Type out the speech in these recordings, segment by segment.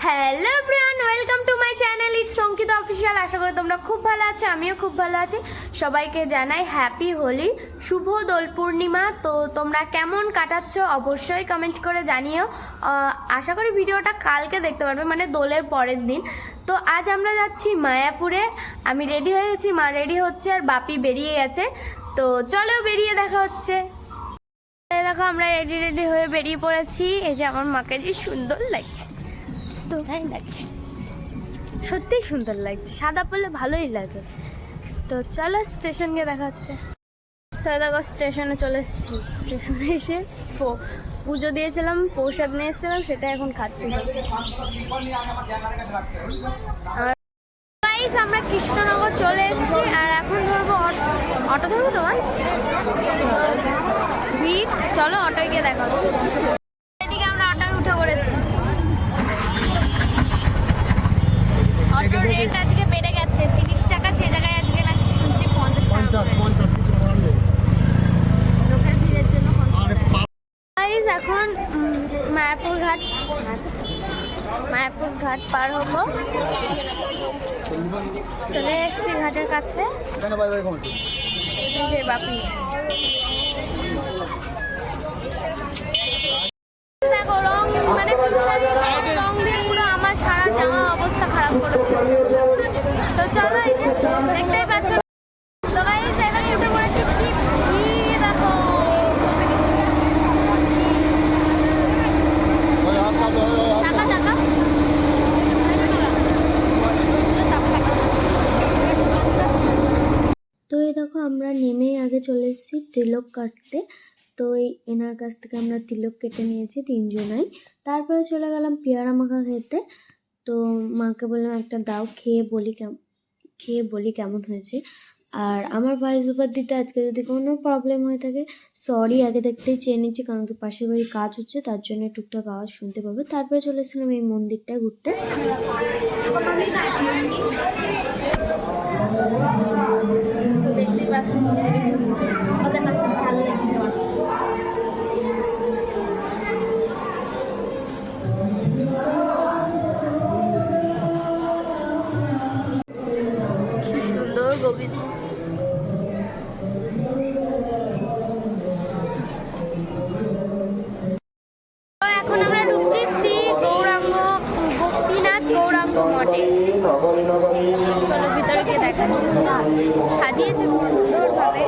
Hello everyone, welcome to my channel it's Ankita official. আশা করি তোমরা খুব ভালো আছো, আমিও খুব ভালো আছি। সবাইকে জানাই হ্যাপি হোলি, শুভ দোল পূর্ণিমা। তো তোমরা কেমন কাটাচ্ছ অবশ্যই কমেন্ট করে জানিও। আশা করি ভিডিওটা কালকে দেখতে পারবে, মানে দোলের পরের দিন। তো আজ আমরা যাচ্ছি মায়াপুরে। আমি রেডি হয়ে গেছি, মা রেডি হচ্ছে আর বাপি বেরিয়ে গেছে। তো চলো বেরিয়ে দেখা হচ্ছে। দেখো আমরা রেডি হয়ে বেরিয়ে পড়েছি। এই যে আমার মাকে যে সুন্দর লাগছে, তো তাই লাগে, সত্যিই সুন্দর লাগছে, সাদা পরলে ভালোই লাগে। তো চলো স্টেশন গিয়ে দেখা হচ্ছে। তো দেখো স্টেশনে চলে এসেছি। স্টেশনে এসে পুজো দিয়েছিলাম, প্রসাদ নিয়ে এসেছিলাম, সেটা এখন খাচ্ছি। আর গাইস আমরা কৃষ্ণনগর চলে এসেছি, আর এখন ধরবো অটো ধরবো। তোমার ভিড়, চলো অটোয় গিয়ে দেখা হচ্ছে। এদিকে আমরা অটোয় উঠে পড়েছি। অটোর রেট আজকে বেড়ে গেছে 30 টাকা, সে জায়গায় আজকে নাকি শুনছি 50 টাকা। লোকের ভিড়ের জন্য 50 টাকা। এখন মায়াপুর ঘাট পার হবো। চলে এসেছি ঘাটের কাছে। বাপি দেখো রং, মানে রং দিয়ে পুরো আমার সারা জামা অবস্থা খারাপ করে দিয়েছে। তো চলো এই যে দেখতেই পাচ্ছ। তো গাইস এবার উঠে পড়েছি। কি ভিড় দেখো। তো এই দেখো আমরা নেমেই আগে চলে এসেছি তিলক কাটতে। তো এই এনার কাছ থেকে আমরা তিলক কেটে নিয়েছি তিনজনাই। তারপরে চলে গেলাম পেয়ারা মাখা খেতে। তো মাকে বললাম একটা দাও, খেয়ে বলি কেমন হয়েছে। আর আমার ভয়েস ওভার দিতে আজকে যদি কোনো প্রবলেম হয়ে থাকে সরি, আগে দেখতেই চেয়ে নিচ্ছি, কারণ কি পাশের বাড়ি কাজ হচ্ছে, তার জন্য টুকটাক আওয়াজ শুনতে পাবে। তারপরে চলে এসেছিলাম এই মন্দিরটা ঘুরতে। দেখতেই পাচ্ছ ভালো লাগছে। গোবিন্দ এখন আমরা ঢুকছি শ্রী গোপীনাথ গৌরাঙ্গ মঠে। চলো ভিতরে গিয়ে দেখা। সাজিয়েছে খুব সুন্দর ভাবে।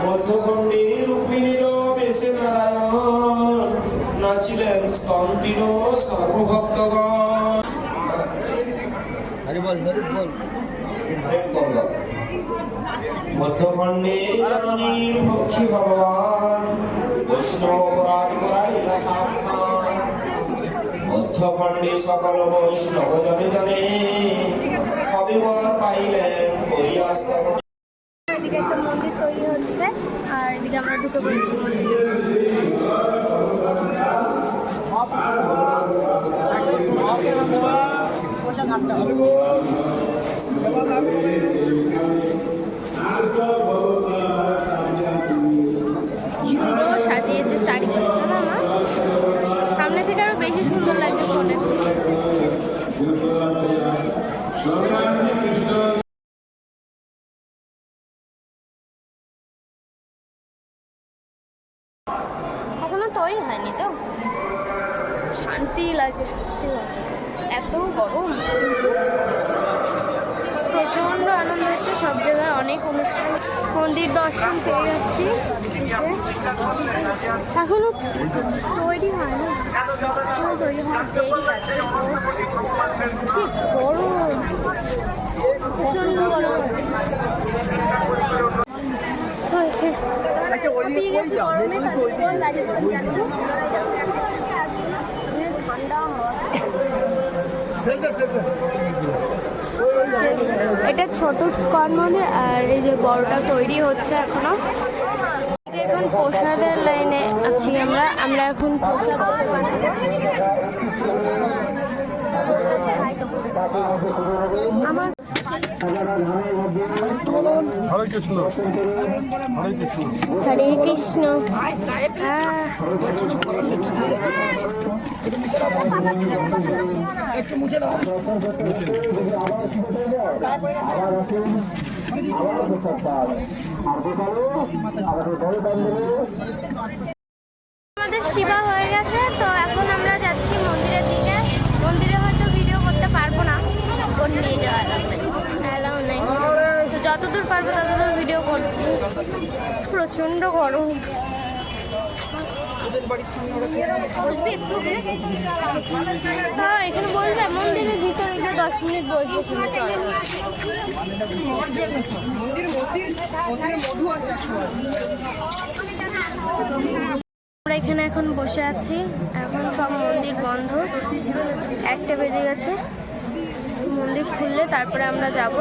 মধ্যখণ্ডে রুক্মিণীর বেশে নারায়ণ নাচিলেন স্তম্ভির সর্বভক্তগণ। মধ্যখণ্ডে জননীর ভক্ষী ভগবান বৈষ্ণব অপরাধ করাইলা সাবধান। মধ্যখণ্ডে সকল বৈষ্ণব জনে জনে সবে বর পাইলেন করিয়াস্তব। এদিকে একটা মন্দির তৈরি হচ্ছে, আর এদিকে আমরা ঢুকে পড়েছি মন্দিরে। সুন্দর সাজিয়েছে, স্টাডি করছে না আমার সামনে থেকে আরো বেশি সুন্দর লাগছে ফোনে। এখনো তৈরি হয়নি তো, শান্তি লাগছে সত্যি। এত গরম, প্রচন্ড আনন্দ হচ্ছে, সব জায়গায় অনেক অনুষ্ঠান। মন্দির দর্শন পেয়ে গেছি, এখনো তৈরি হয় না, তৈরি হওয়ার দেরি আছে। কি গরম, প্রচন্ড গরম। এটা ছোট স্কন মন্দির, আর এই যে বড়টা তৈরি হচ্ছে এখনো। এখন প্রসাদের লাইনে আছি আমরা এখন প্রসাদ আমার হরে কৃষ্ণ হরে কৃষ্ণ হরে কৃষ্ণ। একটু মুছে দাও। আমাদের শিবা হয়ে গেছে, তো এখন আমরা যাচ্ছি মন্দিরের দিকে। মন্দিরে হয়তো ভিডিও করতে পারবো না, ফোন নিয়ে যাওয়া অ্যালাউ নেই, তো যতদূর পারবো ততদূর ভিডিও করছি। প্রচণ্ড গরম। বসবি একটু? হ্যাঁ, এখানে বসবে। মন্দিরের ভিতরে গিয়ে 10 মিনিট বসবো। আমরা এখানে এখন বসে আছি। এখন সব মন্দির বন্ধ, 1টা বেজে গেছে। মন্দির খুললে তারপরে আমরা যাব।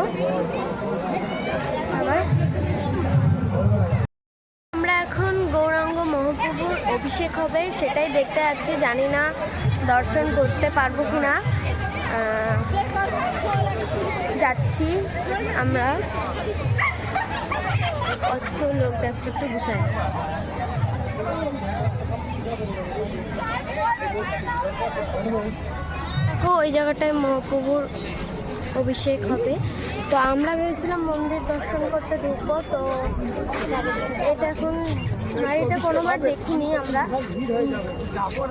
আবার আমরা এখন গৌরাঙ্গ মহাপ্রভুর অভিষেক হবে, সেটাই দেখতে যাচ্ছি। জানি না দর্শন করতে পারবো কি না। যাচ্ছি আমরা। কত লোক দেখছো, একটু বুঝায়। দেখো ওই জায়গাটায় মহাপ্রভুর অভিষেক হবে। তো আমরা ভেবেছিলাম মন্দির দর্শন করতে ঢুকবো, তো এটা এখন এটা কোনোবার দেখিনি আমরা।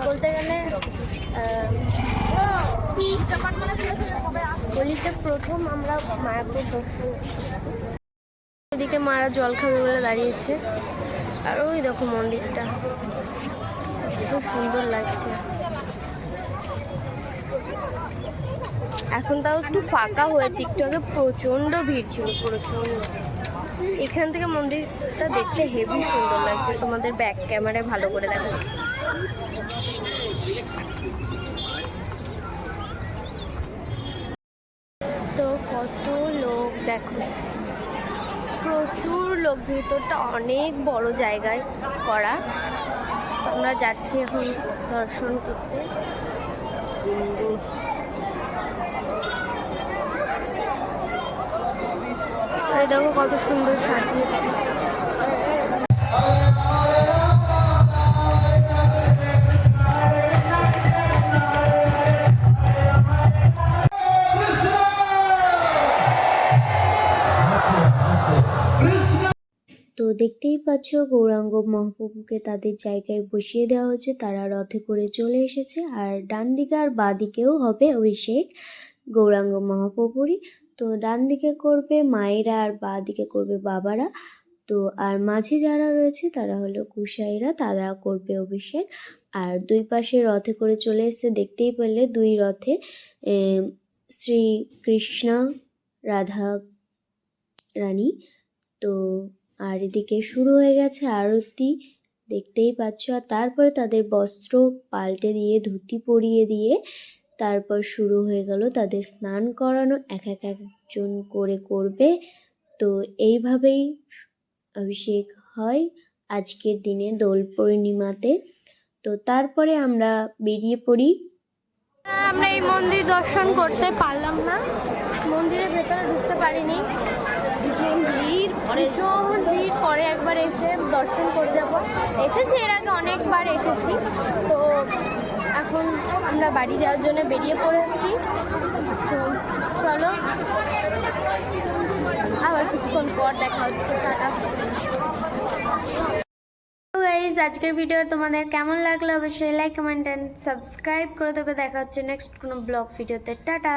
বলতে গেলে হোলিতে প্রথম আমরা মায়াপুর দর্শন। এদিকে মারা জল খাবে বলে দাঁড়িয়েছে। আর ওই দেখো মন্দিরটা কত সুন্দর লাগছে। এখন তাও একটু ফাঁকা হয়েছে, একটু আগে প্রচণ্ড ভিড় ছিল, প্রচণ্ড। এখান থেকে মন্দিরটা দেখতে হেভি সুন্দর লাগছে। তোমাদের ব্যাক ক্যামেরায় ভালো করে দেখো। তো কত লোক দেখো, প্রচুর লোক। ভিতরটা অনেক বড় জায়গায় করা। তো আমরা যাচ্ছি এখন দর্শন করতে। এই দেখো কত সুন্দর সাজিয়েছে। তো দেখতেই পাচ্ছ গৌরাঙ্গ মহাপ্রভুকে তাদের জায়গায় বসিয়ে দেওয়া হচ্ছে। তারা রথে করে চলে এসেছে। আর ডান দিকে আর বাঁ দিকেও হবে অভিষেক গৌরাঙ্গ মহাপ্রভুরই। তো ডান দিকে করবে মায়েরা আর বাঁ দিকে করবে বাবারা। তো আর মাঝে যারা রয়েছে তারা হলো কুশাইরা, তারা করবে অভিষেক। আর দুই পাশে রথে করে চলে এসেছে, দেখতেই পেলে দুই রথে শ্রীকৃষ্ণ রাধা রানী। তো আর এদিকে শুরু হয়ে গেছে আরতি, দেখতেই পাচ্ছ। আর তারপরে তাদের বস্ত্র পাল্টে দিয়ে, ধুতি পরিয়ে দিয়ে তারপর শুরু হয়ে গেল তাদের স্নান করানো। একজন করে করবে। তো এইভাবেই অভিষেক হয় আজকের দিনে দোল পূর্ণিমাতে। তো তারপরে আমরা বেরিয়ে পড়ি। আমরা এই মন্দির দর্শন করতে পারলাম না, মন্দিরের ভেতরে ঢুকতে পারিনি। ভীষণ ভিড়, পরে একবার এসে দর্শন করে যাবো। এসেছি এর আগে অনেকবার এসেছি। তো এখন আমরা বাড়ি যাওয়ার জন্য বেরিয়ে পড়েছি। তো চলো আবার কিছুক্ষণ পর দেখা হচ্ছে। টাটা। গাইজ, আজকের ভিডিও তোমাদের কেমন লাগলো অবশ্যই লাইক, কমেন্ট অ্যান্ড সাবস্ক্রাইব করে দেবে। দেখা হচ্ছে নেক্সট কোনো ব্লগ ভিডিওতে। টাটা।